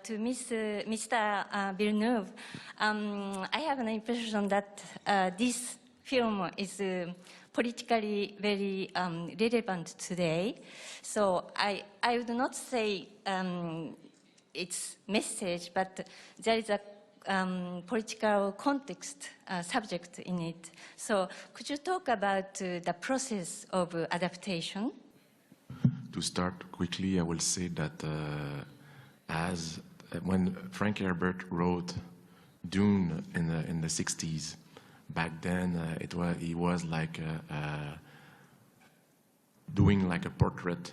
to Mr. Villeneuve, I have an impression that this film is politically very relevant today. So I would not say its message, but there is a political context subject in it. So could you talk about the process of adaptation? To start quickly, I will say that when Frank Herbert wrote Dune in the 60s, back then he was like doing like a portrait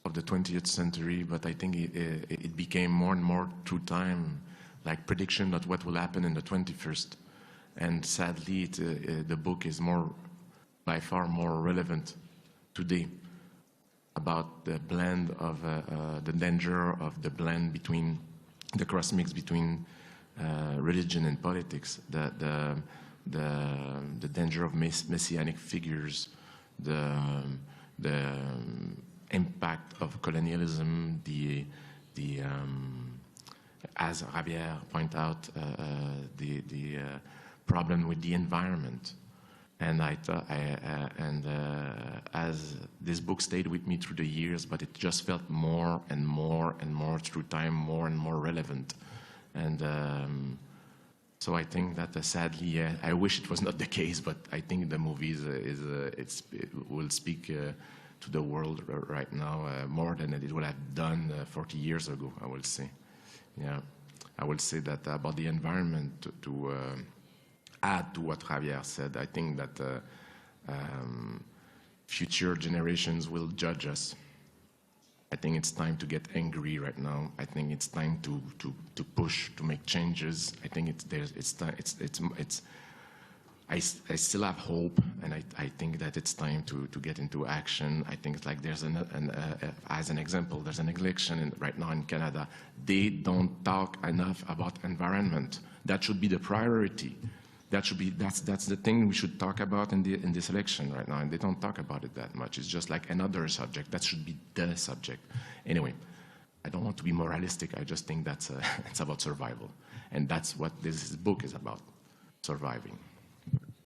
of the 20th century, but I think it became more and more through time like prediction of what will happen in the 21st. And sadly, the book is by far more relevant today about the blend of the danger of the blend between the cross mix between religion and politics, the danger of messianic figures, the impact of colonialism, as Javier pointed out, the problem with the environment. And as this book stayed with me through the years, but it just felt more and more and more through time, more and more relevant. And so I think that sadly, I wish it was not the case, but I think the movie it will speak to the world right now more than it would have done 40 years ago, I will say. Yeah, I will say that about the environment to add to what Javier said. I think that future generations will judge us. I think it's time to get angry right now. I think it's time to push, to make changes. I think I still have hope, and I think that it's time to get into action. I think it's like there's as an example, there's an election right now in Canada. They don't talk enough about environment. That should be the priority. That's the thing we should talk about in this election right now, and they don't talk about it that much. It's just like another subject. That should be the subject. Anyway, I don't want to be moralistic. I just think that's it's about survival, and that's what this book is about: surviving.